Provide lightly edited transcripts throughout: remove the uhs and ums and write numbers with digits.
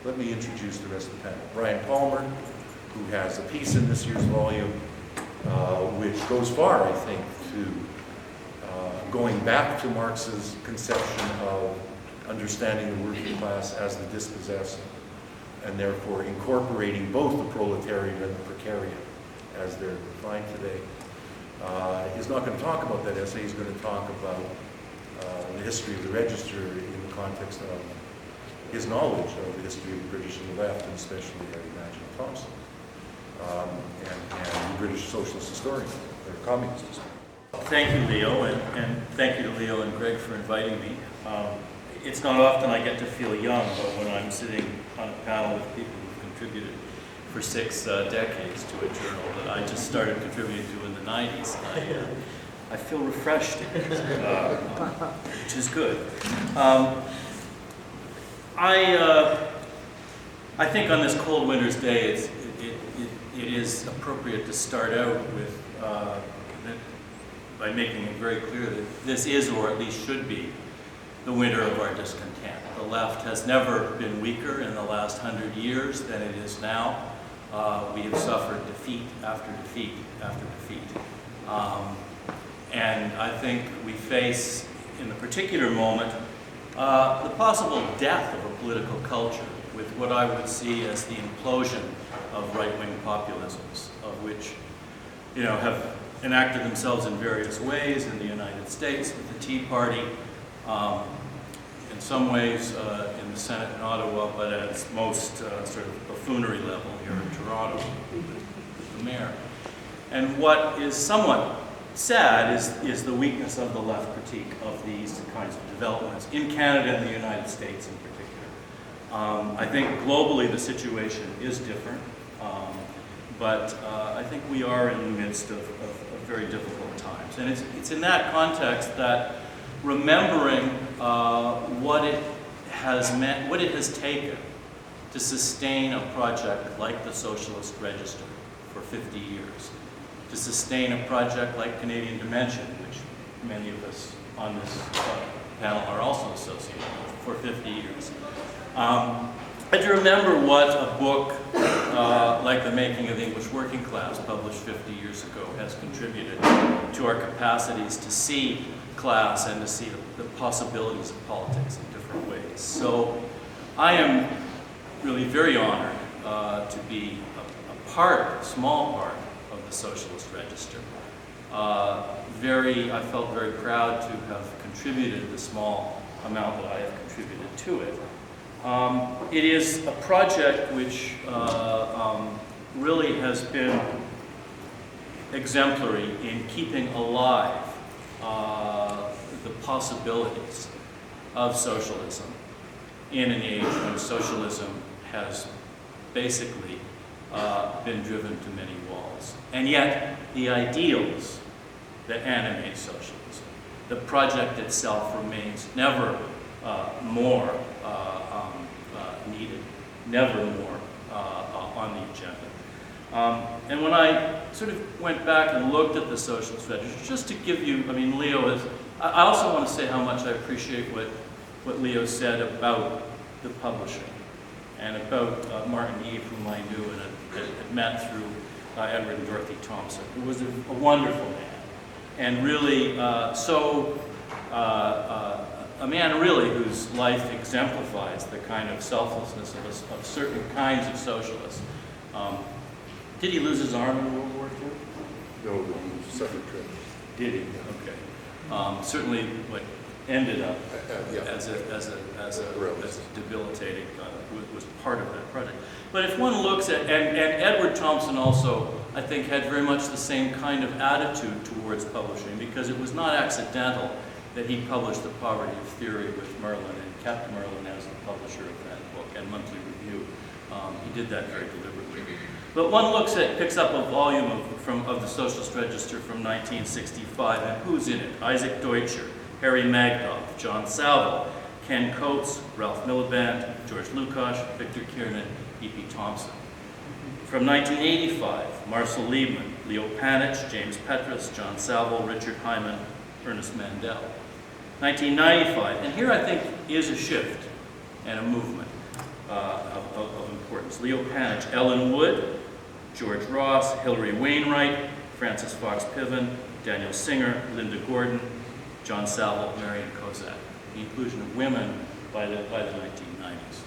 let me introduce the rest of the panel. Bryan Palmer, who has a piece in this year's volume, which goes far, I think, to going back to Marx's conception of understanding the working class as the dispossessed, and therefore incorporating both the proletariat and the precariat as they're defined today. He's not going to talk about that essay. He's going to talk about the history of the Register in the context of his knowledge of the history of the British and the left, and especially Harry Imagine Thompson, and the British socialist historian, or communist historian. Thank you, Leo, and thank you to Leo and Greg for inviting me. It's not often I get to feel young, but when I'm sitting on a panel with people who've contributed for 6 decades to a journal that I just started contributing to in the 90s, I feel refreshed, which is good. I think on this cold winter's day, it is appropriate to start out with by making it very clear that this is, or at least should be, the winter of our discontent. The left has never been weaker in the last 100 years than it is now. We have suffered defeat after defeat after defeat. And I think we face, in the particular moment, the possible death of a political culture with what I would see as the implosion of right-wing populisms, of which, have enacted themselves in various ways in the United States with the Tea Party, in some ways in the Senate in Ottawa, but at its most sort of buffoonery level here in Toronto with the mayor. And what is somewhat sad is the weakness of the left critique of these kinds of developments in Canada and the United States in particular. I think globally the situation is different, but I think we are in the midst of very difficult times. And it's in that context that remembering what it has meant, what it has taken to sustain a project like the Socialist Register for 50 years, to sustain a project like Canadian Dimension, which many of us on this panel are also associated with, for 50 years. And to remember what a book like The Making of the English Working Class, published 50 years ago, has contributed to our capacities to see class and to see the possibilities of politics in different ways. So I am really very honored to be a small part of the Socialist Register. I felt very proud to have contributed the small amount that I have contributed to it. It is a project which really has been exemplary in keeping alive the possibilities of socialism in an age when socialism has basically been driven to many walls. And yet, the ideals that animate socialism, the project itself remains never more needed, never more on the agenda. And when I sort of went back and looked at the Socialist Register, just to give you, Leo is, I also want to say how much I appreciate what Leo said about the publishing and about Martin Eve, whom I knew and had met through Edward and Dorothy Thompson, who was a wonderful man, and really a man really whose life exemplifies the kind of selflessness of certain kinds of socialists. Did he lose his arm in World War II? No, he suffered tragedy. Did he? Okay. Certainly, what ended up as a debilitating was part of that project. But if one looks at, and Edward Thompson also, I think, had very much the same kind of attitude towards publishing, because it was not accidental that he published The Poverty of Theory with Merlin and kept Merlin as the publisher of that book and Monthly Review. He did that very deliberately. But one picks up a volume of the Socialist Register from 1965, and who's in it? Isaac Deutscher, Harry Magdoff, John Salvo, Ken Coates, Ralph Miliband, George Lukács, Victor Kiernan, E.P. Thompson. From 1985, Marcel Liebman, Leo Panitch, James Petrus, John Salvo, Richard Hyman, Ernest Mandel. 1995, and here I think is a shift and a movement socialists: Leo Panitch, Ellen Wood, George Ross, Hilary Wainwright, Francis Fox Piven, Daniel Singer, Linda Gordon, John Saville, Marion Cosette. The inclusion of women by the 1990s,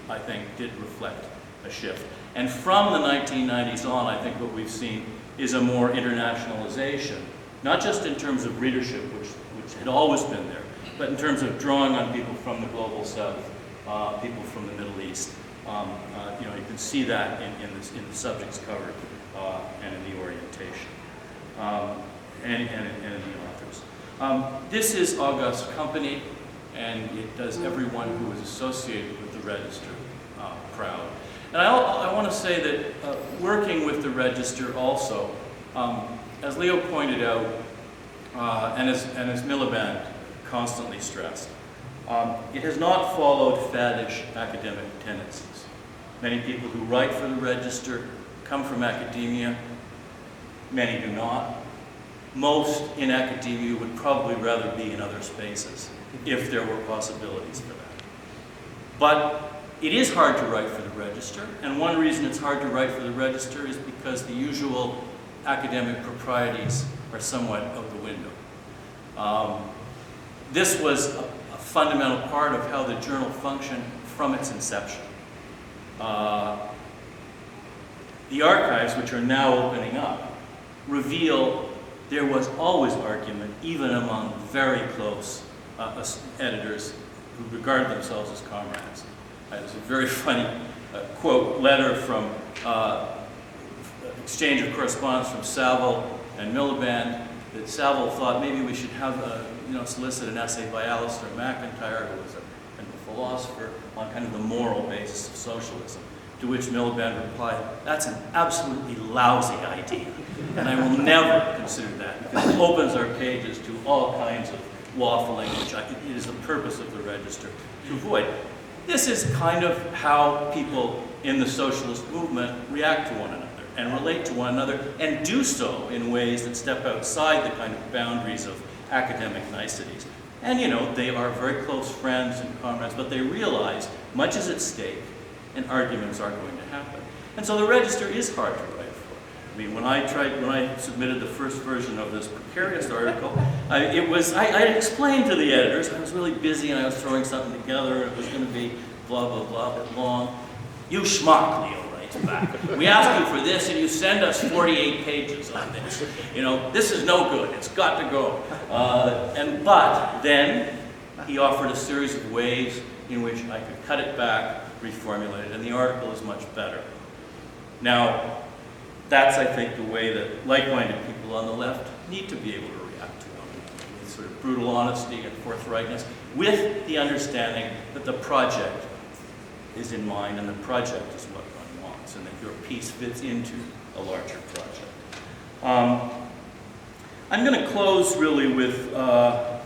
I think, did reflect a shift. And from the 1990s on, I think what we've seen is a more internationalization, not just in terms of readership, which had always been there, but in terms of drawing on people from the global south, people from the Middle East. You can see that in the subjects covered and in the orientation, and in the authors. This is August's company, and it does everyone who is associated with the Register proud. And I want to say that working with the Register also, as Leo pointed out, and as Miliband constantly stressed, it has not followed faddish academic tendencies. Many people who write for the Register come from academia. Many do not. Most in academia would probably rather be in other spaces if there were possibilities for that. But it is hard to write for the Register, and one reason it's hard to write for the Register is because the usual academic proprieties are somewhat out the window. This was a fundamental part of how the journal functioned from its inception. The archives, which are now opening up, reveal there was always argument, even among very close editors who regard themselves as comrades. There's a very funny quote, letter from exchange of correspondence from Saville and Miliband, that Saville thought maybe we should have solicit an essay by Alistair MacIntyre, who was a philosopher, on kind of the moral basis of socialism. To which Miliband replied, "That's an absolutely lousy idea, and I will never consider that, because it opens our pages to all kinds of waffling, which it is the purpose of the Register to avoid." This is kind of how people in the socialist movement react to one another and relate to one another, and do so in ways that step outside the kind of boundaries of academic niceties. And they are very close friends and comrades, but they realize much is at stake and arguments are going to happen. And so the Register is hard to write for. I mean, when I submitted the first version of this precarious article, I explained to the editors, I was really busy and I was throwing something together, and it was going to be blah, blah, blah, a bit long. "You schmuck," Leo writes back. "We ask you for this and you send us 48 pages on this. This is no good. It's got to go." But then he offered a series of ways in which I could cut it back, reformulate it, and the article is much better. Now, that's, I think, the way that like-minded people on the left need to be able to react to it, with sort of brutal honesty and forthrightness, with the understanding that the project is in mind, and the project is what one wants, and that your piece fits into a larger project. I'm going to close really with a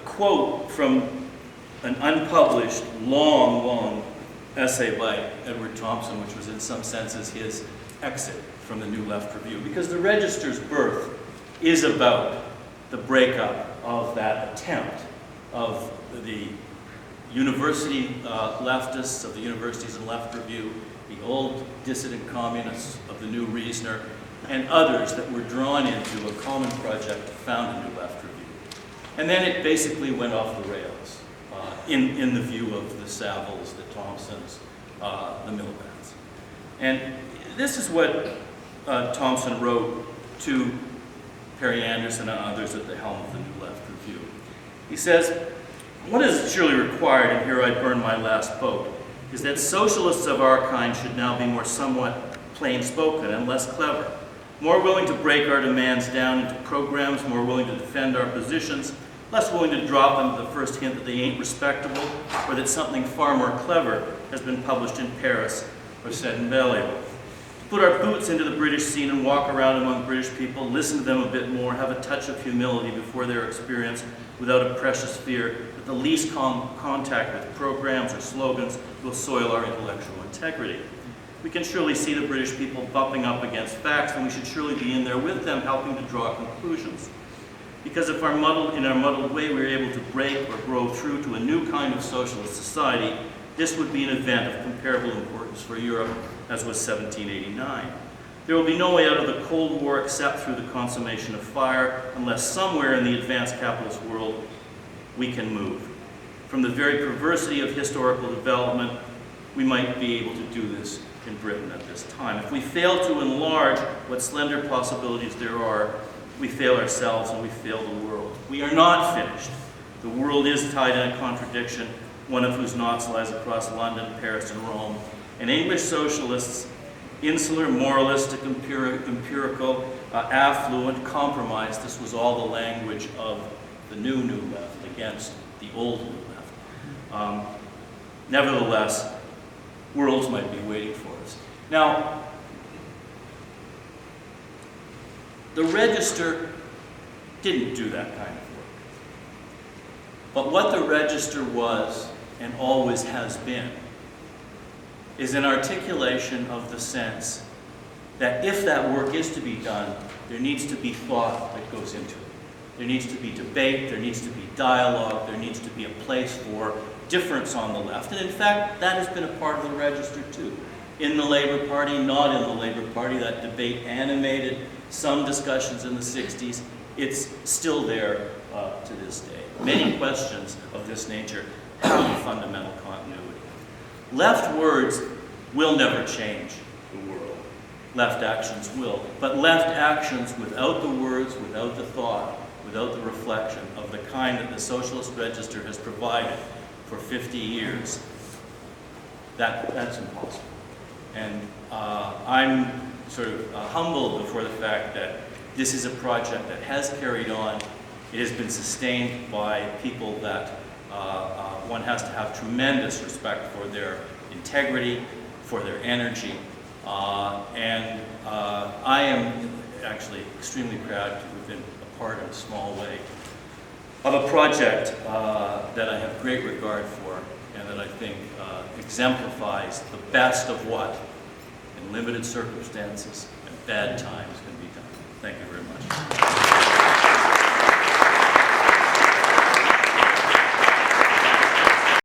quote from an unpublished, long essay by Edward Thompson, which was in some senses his exit from the New Left Review. Because the Register's birth is about the breakup of that attempt of the university leftists, of the Universities and Left Review, the old dissident communists of the New Reasoner, and others that were drawn into a common project to found a New Left Review. And then it basically went off the rails. In the view of the Savilles, the Thompsons, the Milibands. And this is what Thompson wrote to Perry Anderson and others at the helm of the New Left Review. He says, "What is surely required, and here I burn my last boat, is that socialists of our kind should now be more somewhat plain-spoken and less clever, more willing to break our demands down into programs, more willing to defend our positions, less willing to drop them at the first hint that they ain't respectable, or that something far more clever has been published in Paris or said in Balliol. To put our boots into the British scene and walk around among British people, listen to them a bit more, have a touch of humility before their experience, without a precious fear that the least contact with programs or slogans will soil our intellectual integrity. We can surely see the British people bumping up against facts, and we should surely be in there with them, helping to draw conclusions. Because if in our muddled way we are able to break or grow through to a new kind of socialist society, This would be an event of comparable importance for Europe as was 1789. There will be no way out of the Cold War except through the consummation of fire, unless somewhere in the advanced capitalist world we can move. From the very perversity of historical development, we might be able to do this in Britain at this time. If we fail to enlarge what slender possibilities there are, we fail ourselves and we fail the world. We are not finished. The world is tied in a contradiction, one of whose knots lies across London, Paris, and Rome. And English socialists, insular, moralistic, empirical, affluent, compromised, this was all the language of the new left against the old new left. Nevertheless, worlds might be waiting for us. Now, the Register didn't do that kind of work. But what the Register was, and always has been, is an articulation of the sense that if that work is to be done, there needs to be thought that goes into it. There needs to be debate, there needs to be dialogue, there needs to be a place for difference on the left. And in fact, that has been a part of the Register too. In the Labour Party, not in the Labour Party, that debate animated some discussions in the 60s. It's still there to this day. Many questions of this nature have a fundamental continuity. Left words will never change the world. Left actions will. But left actions without the words, without the thought, without the reflection of the kind that the Socialist Register has provided for 50 years, that's impossible. And I'm sort of humbled before the fact that this is a project that has carried on. It has been sustained by people that one has to have tremendous respect for their integrity, for their energy, and I am actually extremely proud to have been a part in a small way of a project that I have great regard for and that I think exemplifies the best of what, in limited circumstances and bad times, can be